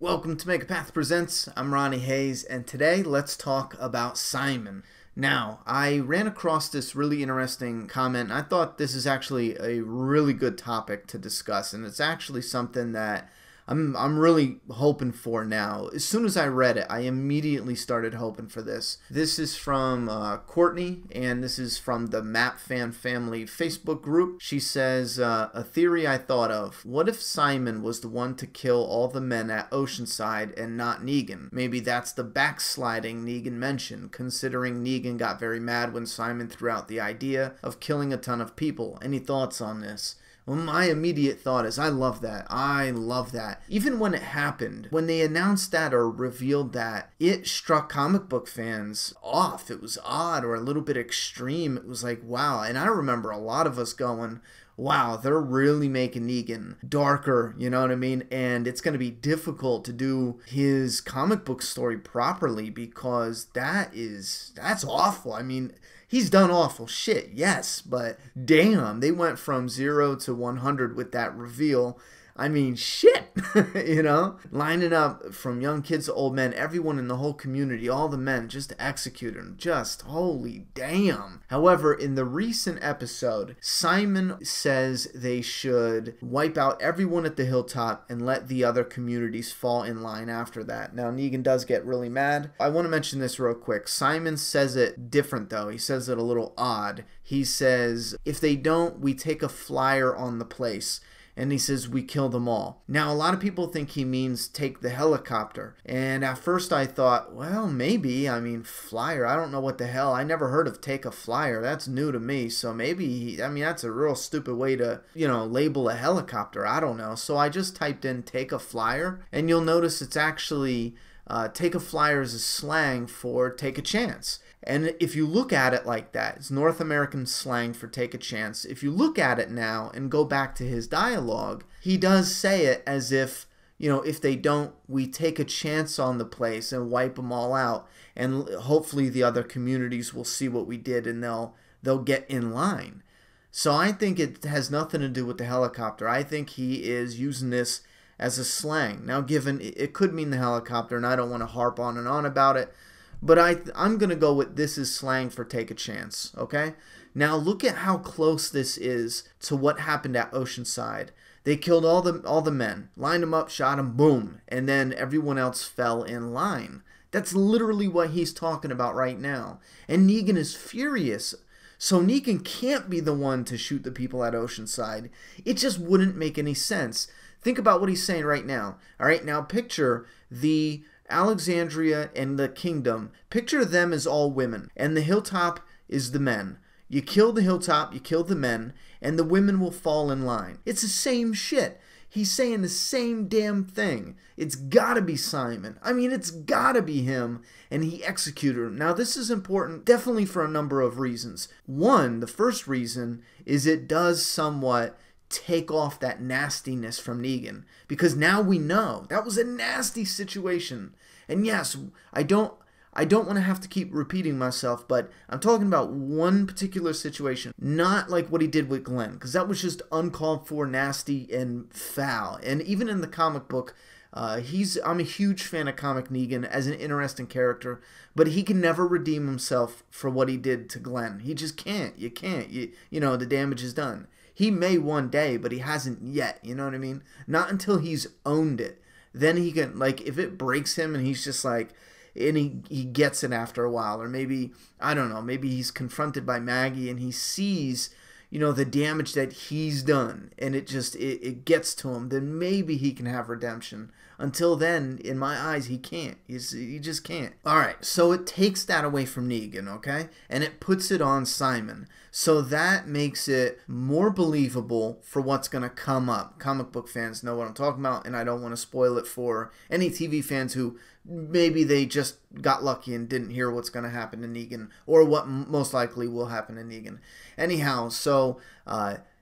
Welcome to Make a Path Presents. I'm Ronnie Hayes, and today let's talk about Simon. Now, I ran across this really interesting comment, and I thought this is actually a really good topic to discuss, and it's actually something that I'm really hoping for now. As soon as I read it, I immediately started hoping for this. This is from Courtney, and this is from the Map Fan Family Facebook group. She says, a theory I thought of. What if Simon was the one to kill all the men at Oceanside and not Negan? Maybe that's the backsliding Negan mentioned, considering Negan got very mad when Simon threw out the idea of killing a ton of people. Any thoughts on this? Well, my immediate thought is I love that. I love that. Even when it happened, when they announced that or revealed that, it struck comic book fans off. It was odd or a little bit extreme. It was like, wow. And I remember a lot of us going, wow, they're really making Negan darker, you know what I mean? And it's going to be difficult to do his comic book story properly because that's awful. I mean, he's done awful shit, yes, but damn, they went from 0 to 100 with that reveal. I mean, shit, you know? Lining up from young kids to old men, everyone in the whole community, all the men, just to execute him. Just holy damn. However, in the recent episode, Simon says they should wipe out everyone at the hilltop and let the other communities fall in line after that. Now, Negan does get really mad. I want to mention this real quick. Simon says it different, though. He says it a little odd. He says, if they don't, we take a flyer on the place. And he says, we kill them all. Now, a lot of people think he means take the helicopter. And at first I thought, well, maybe. I mean, flyer, I don't know what the hell. I never heard of take a flyer. That's new to me. So maybe, I mean, that's a real stupid way to, you know, label a helicopter. I don't know. So I just typed in take a flyer. And you'll notice it's actually, take a flyer is a slang for take a chance. And if you look at it like that, it's North American slang for take a chance. If you look at it now and go back to his dialogue, he does say it as if, you know, if they don't, we take a chance on the place and wipe them all out. And hopefully the other communities will see what we did and they'll get in line. So I think it has nothing to do with the helicopter. I think he is using this as a slang. Now, given it could mean the helicopter, and I don't want to harp on and on about it, but I'm going to go with this is slang for take a chance, okay? Now look at how close this is to what happened at Oceanside. They killed all the men, lined them up, shot them, boom, and then everyone else fell in line. That's literally what he's talking about right now. And Negan is furious. So Negan can't be the one to shoot the people at Oceanside. It just wouldn't make any sense. Think about what he's saying right now. All right, now picture the Alexandria and the kingdom. Picture them as all women, and the hilltop is the men. You kill the hilltop, you kill the men, and the women will fall in line. It's the same shit. He's saying the same damn thing. It's gotta be Simon. I mean, it's gotta be him, and he executed him. Now, this is important definitely for a number of reasons. One, the first reason is it does somewhat take off that nastiness from Negan, because now we know that was a nasty situation. And yes, I don't want to have to keep repeating myself, but I'm talking about one particular situation, not like what he did with Glenn, because that was just uncalled for, nasty, and foul. And even in the comic book, I'm a huge fan of Comic Negan as an interesting character, but he can never redeem himself for what he did to Glenn. He just can't. You can't. You know, the damage is done. He may one day, but he hasn't yet, you know what I mean? Not until he's owned it. Then he can, like, if it breaks him and he's just like, and he gets it after a while, or maybe, I don't know, maybe he's confronted by Maggie and he sees, you know, the damage that he's done, and it gets to him, then maybe he can have redemption. Until then, in my eyes, he can't. He just can't. Alright, so it takes that away from Negan, okay? And it puts it on Simon. So that makes it more believable for what's going to come up. Comic book fans know what I'm talking about, and I don't want to spoil it for any TV fans who maybe they just got lucky and didn't hear what's going to happen to Negan, or what most likely will happen to Negan. Anyhow, so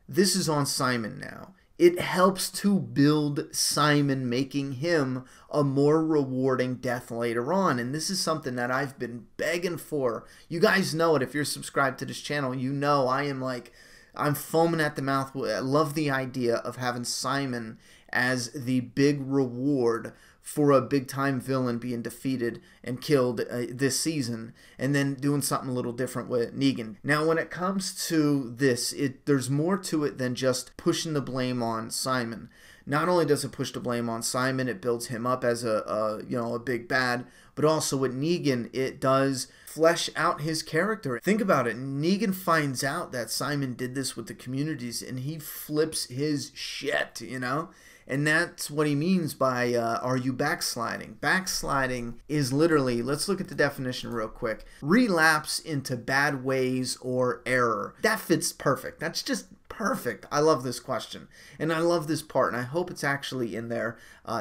this is on Simon now. It helps to build Simon, making him a more rewarding death later on. And this is something that I've been begging for. You guys know it. If you're subscribed to this channel, you know I'm foaming at the mouth. I love the idea of having Simon as the big reward for a big time villain being defeated and killed this season, and then doing something a little different with Negan. Now, when it comes to this, there's more to it than just pushing the blame on Simon. Not only does it push the blame on Simon, it builds him up as a big bad, but also with Negan, it does flesh out his character. Think about it. Negan finds out that Simon did this with the communities, and he flips his shit, And that's what he means by, are you backsliding? Backsliding is literally, let's look at the definition real quick, relapse into bad ways or error. That fits perfect. That's just perfect. I love this question. And I love this part. And I hope it's actually in there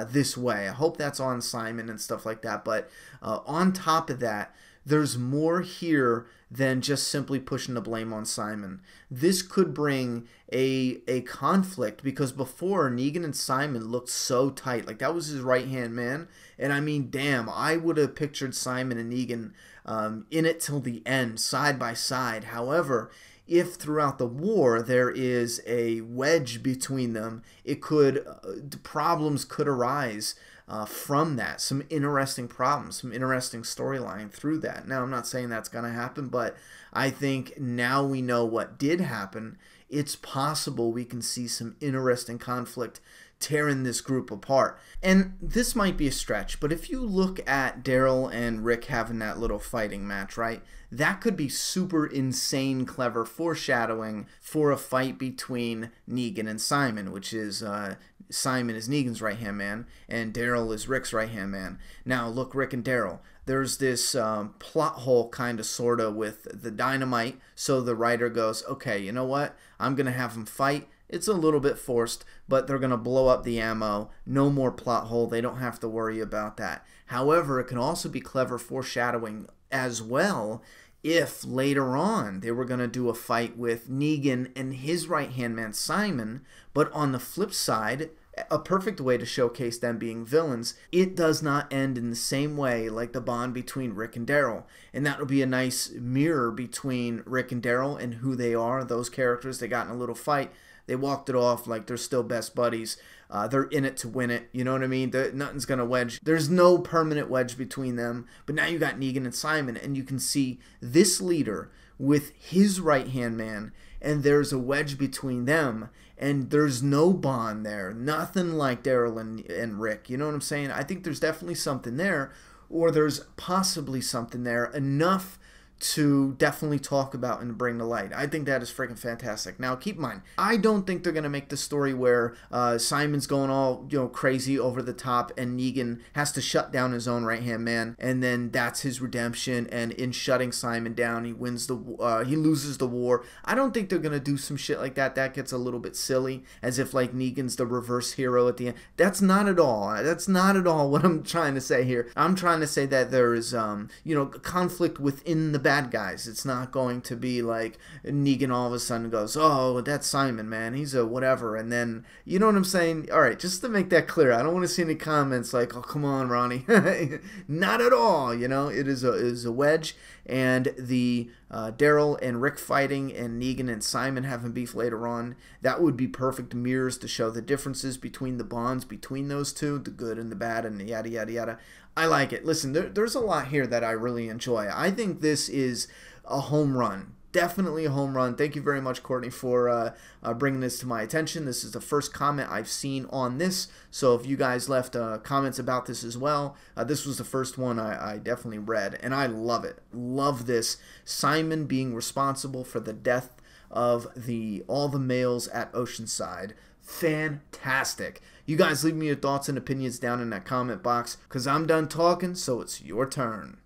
this way. I hope that's on Simon and stuff like that. But on top of that, there's more here than just simply pushing the blame on Simon. This could bring a conflict, because before, Negan and Simon looked so tight. Like, that was his right-hand man. And I mean, damn, I would have pictured Simon and Negan in it till the end, side by side. However, if throughout the war there is a wedge between them, it could, problems could arise from that. Some interesting problems, some interesting storyline through that. Now, I'm not saying that's going to happen, but I think now we know what did happen. It's possible we can see some interesting conflict tearing this group apart. And this might be a stretch, but if you look at Daryl and Rick having that little fighting match, right? That could be super insane, clever foreshadowing for a fight between Negan and Simon, which is Simon is Negan's right-hand man, and Daryl is Rick's right-hand man. Now, look, Rick and Daryl, there's this plot hole kind of sort of with the dynamite, so the writer goes, okay, you know what? I'm going to have them fight. It's a little bit forced, but they're going to blow up the ammo. No more plot hole. They don't have to worry about that. However, it can also be clever foreshadowing as well if later on they were going to do a fight with Negan and his right-hand man Simon, but on the flip side, a perfect way to showcase them being villains, it does not end in the same way like the bond between Rick and Daryl. And that will be a nice mirror between Rick and Daryl and who they are, those characters. They got in a little fight. They walked it off like they're still best buddies. They're in it to win it. You know what I mean? Nothing's going to wedge. There's no permanent wedge between them. But now you got Negan and Simon, and you can see this leader with his right-hand man, and there's a wedge between them, and there's no bond there. Nothing like Daryl and Rick. You know what I'm saying? I think there's definitely something there, or there's possibly something there enough to definitely talk about and bring to light. I think that is freaking fantastic. Now, keep in mind, I don't think they're going to make the story where Simon's going all crazy over the top and Negan has to shut down his own right-hand man, and then that's his redemption, and in shutting Simon down, he loses the war. I don't think they're going to do some shit like that. That gets a little bit silly, as if like Negan's the reverse hero at the end. That's not at all. That's not at all what I'm trying to say here. I'm trying to say that there is conflict within the bad guys. It's not going to be like Negan all of a sudden goes, oh, that's Simon, man, he's a whatever, and then, you know what I'm saying? Alright, just to make that clear, I don't want to see any comments like, oh, come on, Ronnie. Not at all, it is a wedge, and the Daryl and Rick fighting and Negan and Simon having beef later on, that would be perfect mirrors to show the differences between the bonds between those two, the good and the bad, and yada yada yada. I like it. Listen, there's a lot here that I really enjoy. I think this is a home run. Definitely a home run. Thank you very much, Courtney, for bringing this to my attention. This is the first comment I've seen on this, so if you guys left comments about this as well, this was the first one I definitely read, and I love it. Love this. Simon being responsible for the death of all the males at Oceanside. Fantastic. You guys leave me your thoughts and opinions down in that comment box, because I'm done talking, so it's your turn.